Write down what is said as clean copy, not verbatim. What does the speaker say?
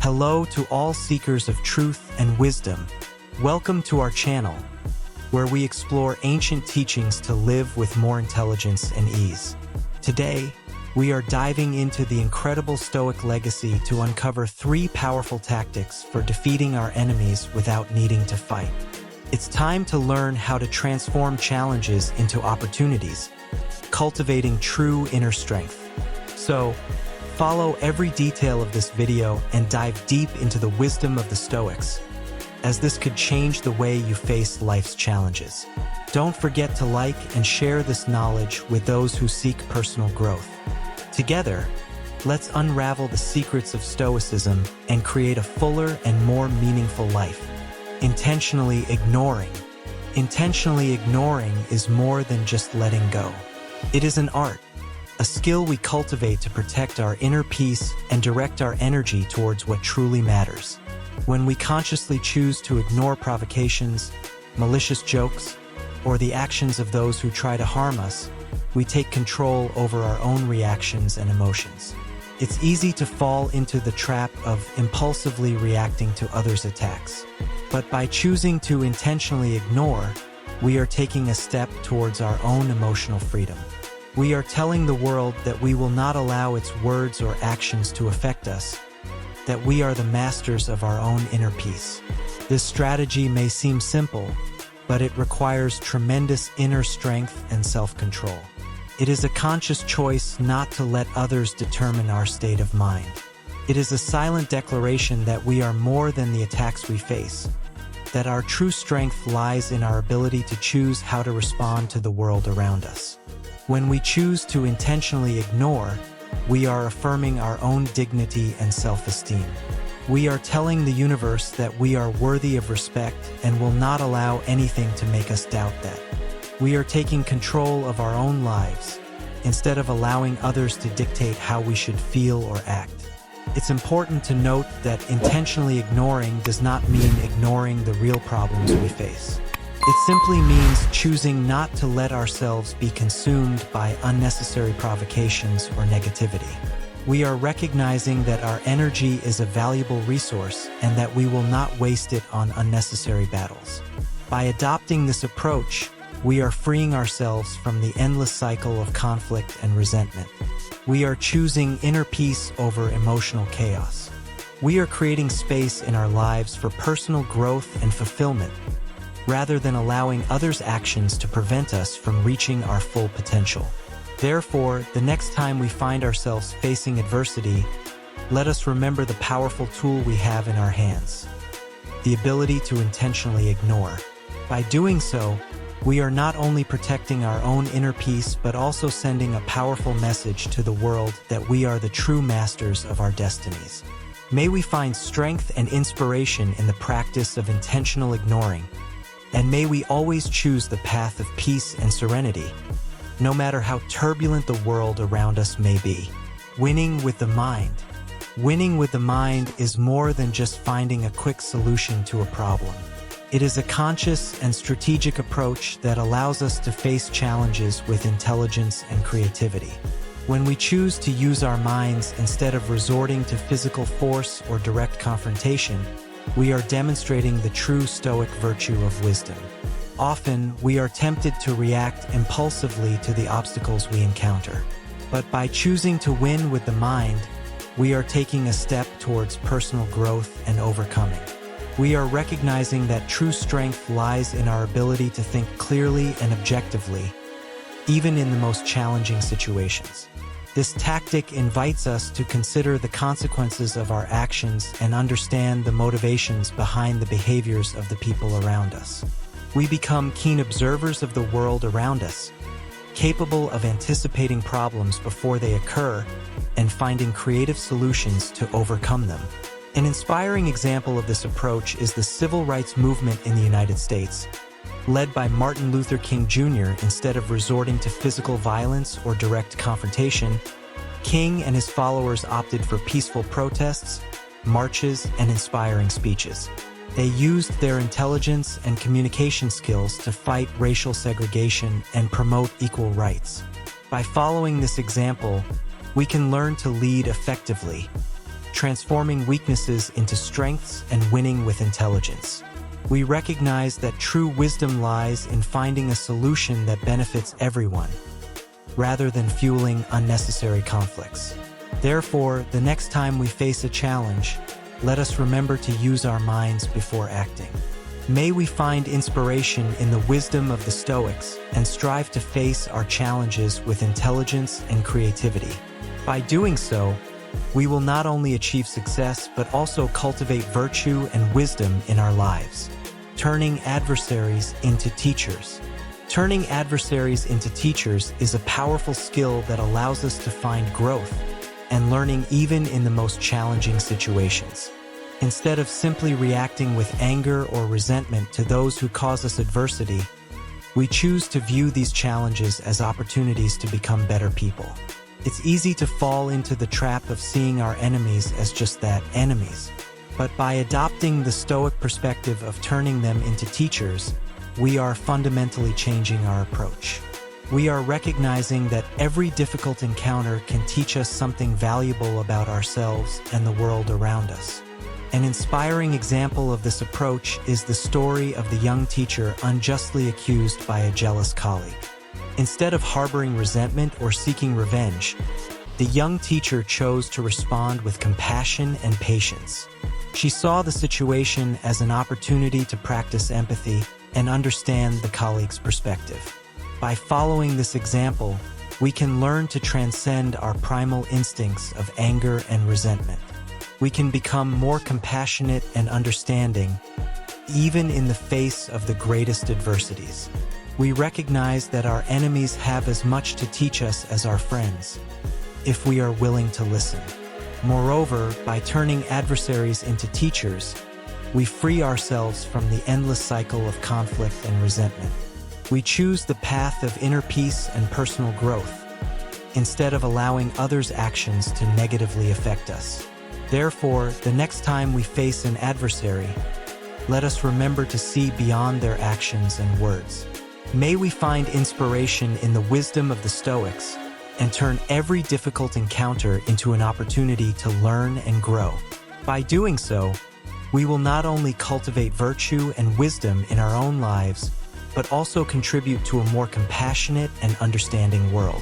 Hello to all seekers of truth and wisdom. Welcome to our channel, where we explore ancient teachings to live with more intelligence and ease. Today, we are diving into the incredible Stoic legacy to uncover 3 powerful tactics for defeating our enemies without needing to fight. It's time to learn how to transform challenges into opportunities, cultivating true inner strength. So, follow every detail of this video and dive deep into the wisdom of the Stoics, as this could change the way you face life's challenges. Don't forget to like and share this knowledge with those who seek personal growth. Together, let's unravel the secrets of Stoicism and create a fuller and more meaningful life. Intentionally ignoring. Intentionally ignoring is more than just letting go. It is an art, a skill we cultivate to protect our inner peace and direct our energy towards what truly matters. When we consciously choose to ignore provocations, malicious jokes, or the actions of those who try to harm us, we take control over our own reactions and emotions. It's easy to fall into the trap of impulsively reacting to others' attacks. But by choosing to intentionally ignore, we are taking a step towards our own emotional freedom. We are telling the world that we will not allow its words or actions to affect us, that we are the masters of our own inner peace. This strategy may seem simple, but it requires tremendous inner strength and self-control. It is a conscious choice not to let others determine our state of mind. It is a silent declaration that we are more than the attacks we face, that our true strength lies in our ability to choose how to respond to the world around us. When we choose to intentionally ignore, we are affirming our own dignity and self-esteem. We are telling the universe that we are worthy of respect and will not allow anything to make us doubt that. We are taking control of our own lives, instead of allowing others to dictate how we should feel or act. It's important to note that intentionally ignoring does not mean ignoring the real problems we face. It simply means choosing not to let ourselves be consumed by unnecessary provocations or negativity. We are recognizing that our energy is a valuable resource and that we will not waste it on unnecessary battles. By adopting this approach, we are freeing ourselves from the endless cycle of conflict and resentment. We are choosing inner peace over emotional chaos. We are creating space in our lives for personal growth and fulfillment, rather than allowing others' actions to prevent us from reaching our full potential. Therefore, the next time we find ourselves facing adversity, let us remember the powerful tool we have in our hands: the ability to intentionally ignore. By doing so, we are not only protecting our own inner peace but also sending a powerful message to the world that we are the true masters of our destinies. May we find strength and inspiration in the practice of intentional ignoring, and may we always choose the path of peace and serenity, no matter how turbulent the world around us may be. Winning with the mind. Winning with the mind is more than just finding a quick solution to a problem. It is a conscious and strategic approach that allows us to face challenges with intelligence and creativity. When we choose to use our minds instead of resorting to physical force or direct confrontation, we are demonstrating the true Stoic virtue of wisdom. Often, we are tempted to react impulsively to the obstacles we encounter. But by choosing to win with the mind, we are taking a step towards personal growth and overcoming. We are recognizing that true strength lies in our ability to think clearly and objectively, even in the most challenging situations. This tactic invites us to consider the consequences of our actions and understand the motivations behind the behaviors of the people around us. We become keen observers of the world around us, capable of anticipating problems before they occur and finding creative solutions to overcome them. An inspiring example of this approach is the civil rights movement in the United States, led by Martin Luther King Jr. Instead of resorting to physical violence or direct confrontation, King and his followers opted for peaceful protests, marches, and inspiring speeches. They used their intelligence and communication skills to fight racial segregation and promote equal rights. By following this example, we can learn to lead effectively, transforming weaknesses into strengths and winning with intelligence. We recognize that true wisdom lies in finding a solution that benefits everyone, rather than fueling unnecessary conflicts. Therefore, the next time we face a challenge, let us remember to use our minds before acting. May we find inspiration in the wisdom of the Stoics and strive to face our challenges with intelligence and creativity. By doing so, we will not only achieve success but also cultivate virtue and wisdom in our lives. Turning adversaries into teachers. Turning adversaries into teachers is a powerful skill that allows us to find growth and learning even in the most challenging situations. Instead of simply reacting with anger or resentment to those who cause us adversity, we choose to view these challenges as opportunities to become better people. It's easy to fall into the trap of seeing our enemies as just that, enemies. But by adopting the Stoic perspective of turning them into teachers, we are fundamentally changing our approach. We are recognizing that every difficult encounter can teach us something valuable about ourselves and the world around us. An inspiring example of this approach is the story of the young teacher unjustly accused by a jealous colleague. Instead of harboring resentment or seeking revenge, the young teacher chose to respond with compassion and patience. She saw the situation as an opportunity to practice empathy and understand the colleague's perspective. By following this example, we can learn to transcend our primal instincts of anger and resentment. We can become more compassionate and understanding, even in the face of the greatest adversities. We recognize that our enemies have as much to teach us as our friends, if we are willing to listen. Moreover, by turning adversaries into teachers, we free ourselves from the endless cycle of conflict and resentment. We choose the path of inner peace and personal growth, instead of allowing others' actions to negatively affect us. Therefore, the next time we face an adversary, let us remember to see beyond their actions and words. May we find inspiration in the wisdom of the Stoics and turn every difficult encounter into an opportunity to learn and grow. By doing so, we will not only cultivate virtue and wisdom in our own lives, but also contribute to a more compassionate and understanding world.